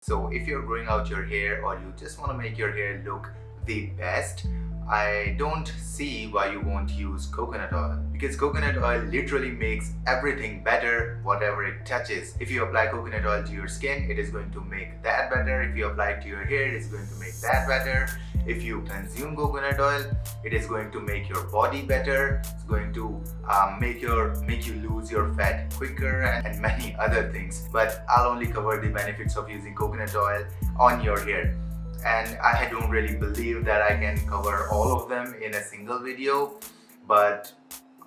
So if you're growing out your hair or you just want to make your hair look the best, I don't see why you won't use coconut oil, because coconut oil literally makes everything better whatever it touches. If you apply coconut oil to your skin, it is going to make that better. If you apply it to your hair, it's going to make that better. If you consume coconut oil, it is going to make your body better. It's going to make you lose your fat quicker and many other things. But I'll only cover the benefits of using coconut oil on your hair. And I don't really believe that I can cover all of them in a single video, but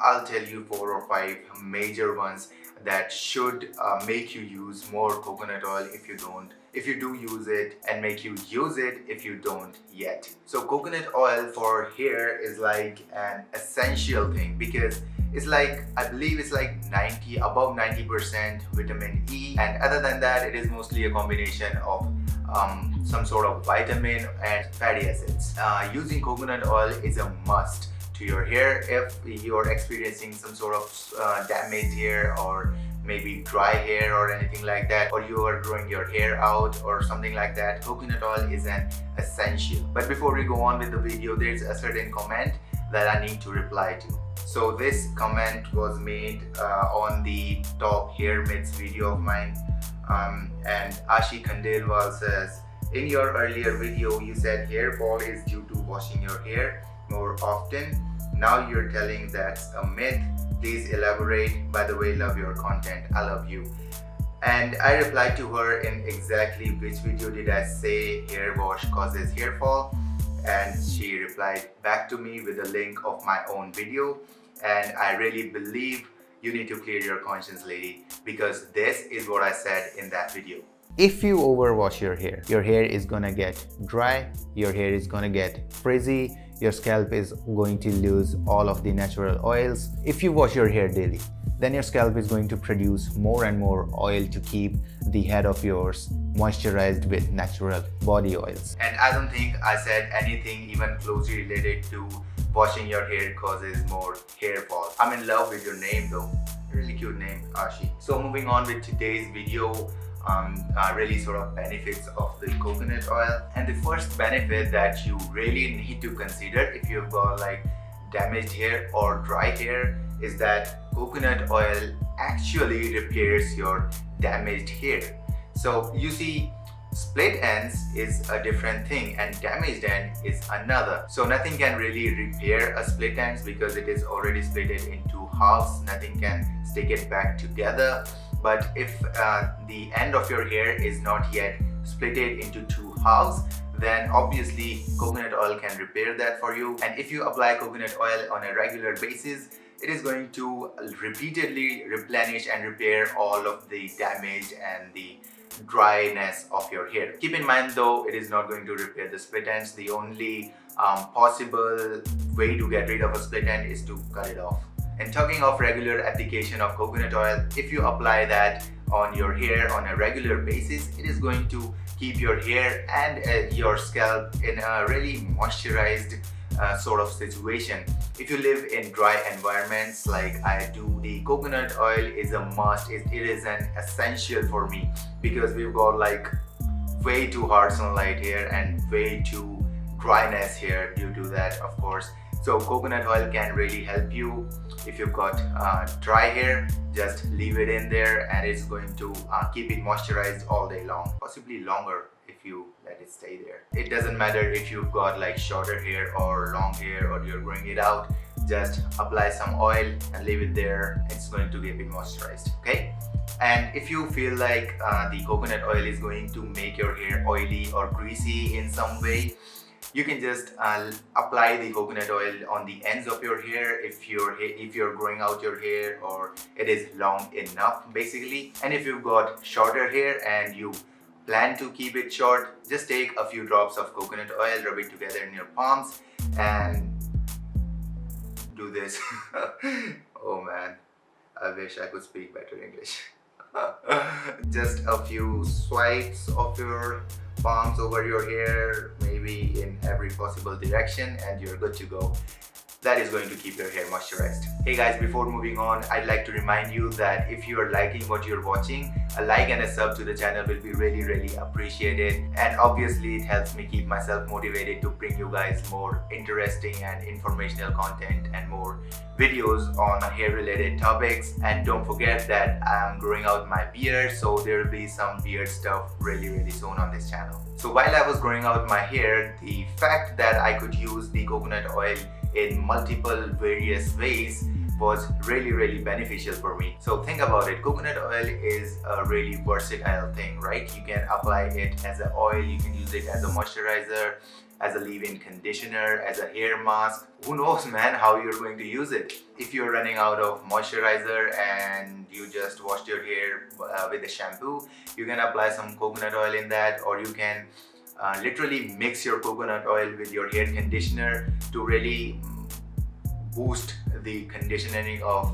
I'll tell you 4 or 5 major ones that should make you use more coconut oil if you do use it, and make you use it if you don't yet. So coconut oil for hair is like an essential thing, because it's like, I believe it's like above 90% vitamin E, and other than that it is mostly a combination of some sort of vitamin and fatty acids. Using coconut oil is a must to your hair if you're experiencing some sort of damaged hair, or maybe dry hair or anything like that, or you are growing your hair out or something like that. Coconut oil is an essential. But before we go on with the video, there's a certain comment that I need to reply to. So this comment was made on the top hair myths video of mine, and Ashi Khandelwal says, in your earlier video you said hair fall is due to washing your hair more often. Now you're telling that's a myth. Please elaborate. By the way, love your content. I love you. And I replied to her in exactly which video did I say hair wash causes hair fall, and she replied back to me with a link of my own video. And I really believe you need to clear your conscience, lady, because this is what I said in that video. If you overwash your hair is gonna get dry, your hair is gonna get frizzy, your scalp is going to lose all of the natural oils. If you wash your hair daily, then your scalp is going to produce more and more oil to keep the head of yours moisturized with natural body oils. And I don't think I said anything even closely related to washing your hair causes more hair fall. I'm in love with your name though. Really cute name, Ashi. So moving on with today's video, really sort of benefits of the coconut oil. And the first benefit that you really need to consider if you've got like damaged hair or dry hair is that coconut oil actually repairs your damaged hair. So you see, split ends is a different thing and damaged end is another. So nothing can really repair a split ends because it is already splitted into halves. Nothing can stick it back together. But if the end of your hair is not yet splitted into 2 halves, then obviously coconut oil can repair that for you. And if you apply coconut oil on a regular basis, it is going to repeatedly replenish and repair all of the damage and the dryness of your hair. Keep in mind though, it is not going to repair the split ends. The only possible way to get rid of a split end is to cut it off. And talking of regular application of coconut oil, if you apply that on your hair on a regular basis, it is going to keep your hair and your scalp in a really moisturized sort of situation. If you live in dry environments like I do, the coconut oil is a must. It is an essential for me because we've got like way too hard sunlight here and way too dryness here due to that, of course. So coconut oil can really help you. If you've got dry hair, just leave it in there and it's going to keep it moisturized all day long, possibly longer if you let it stay there. It doesn't matter if you've got like shorter hair or long hair or you're growing it out, just apply some oil and leave it there. It's going to keep it moisturized, okay? And if you feel like the coconut oil is going to make your hair oily or greasy in some way, you can just apply the coconut oil on the ends of your hair if you're growing out your hair or it is long enough basically. And if you've got shorter hair and you plan to keep it short, just take a few drops of coconut oil, rub it together in your palms and do this. Oh man, I wish I could speak better English. Just a few swipes of your palms over your hair, maybe in every possible direction, and you're good to go. that is going to keep your hair moisturized. Hey guys, before moving on, I'd like to remind you that if you are liking what you're watching, a like and a sub to the channel will be really appreciated, and obviously it helps me keep myself motivated to bring you guys more interesting and informational content and more videos on hair related topics. And don't forget that I'm growing out my beard, so there will be some beard stuff really soon on this channel. So while I was growing out my hair, the fact that I could use the coconut oil in multiple various ways was really beneficial for me. So think about it, coconut oil is a really versatile thing, right? You can apply it as an oil, you can use it as a moisturizer, as a leave-in conditioner, as a hair mask. Who knows, man, how you're going to use it. If you're running out of moisturizer and you just washed your hair with a shampoo, you can apply some coconut oil in that, or you can literally mix your coconut oil with your hair conditioner to really boost the conditioning of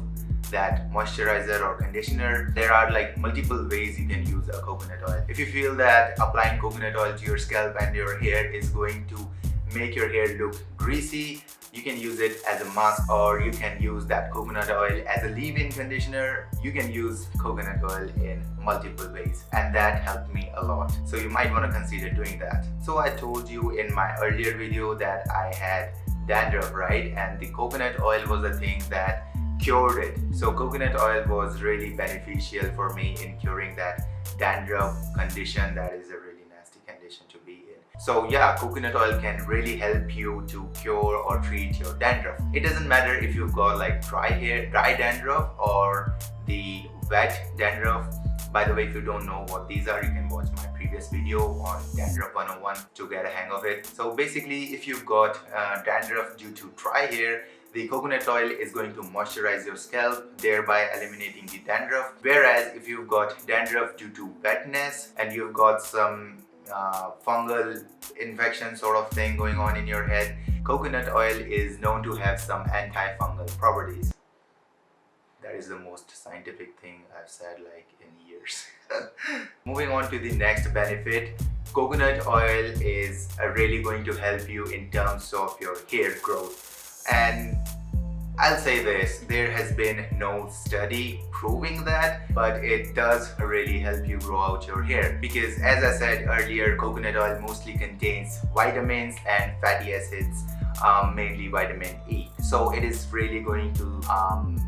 that moisturizer or conditioner. There are like multiple ways you can use a coconut oil. If you feel that applying coconut oil to your scalp and your hair is going to make your hair look greasy, you can use it as a mask, or you can use that coconut oil as a leave-in conditioner. You can use coconut oil in multiple ways, and that helped me a lot. So you might want to consider doing that. So I told you in my earlier video that I had dandruff, right? And the coconut oil was the thing that cured it. So coconut oil was really beneficial for me in curing that dandruff condition. That is a really nasty condition to be in. So yeah, coconut oil can really help you to cure or treat your dandruff. It doesn't matter if you've got like dry dandruff or the wet dandruff. By the way, if you don't know what these are, you can watch my previous video on Dandruff 101 to get a hang of it. So basically, if you've got dandruff due to dry hair, the coconut oil is going to moisturize your scalp, thereby eliminating the dandruff. Whereas if you've got dandruff due to wetness and you've got some fungal infection sort of thing going on in your head, coconut oil is known to have some antifungal properties. That is the most scientific thing I've said like in years. Moving on to the next benefit, coconut oil is really going to help you in terms of your hair growth. And I'll say this, there has been no study proving that, but it does really help you grow out your hair, because as I said earlier, coconut oil mostly contains vitamins and fatty acids, mainly vitamin E. So it is really going to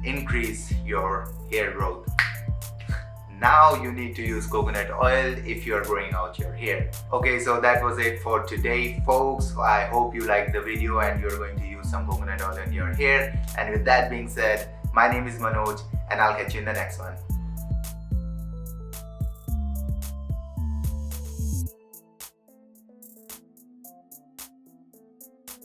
increase your hair growth. Now you need to use coconut oil if you are growing out your hair. Okay, so that was it for today, folks. I hope you liked the video and you're going to use some coconut oil in your hair. And with that being said, my name is Manoj and I'll catch you in the next one.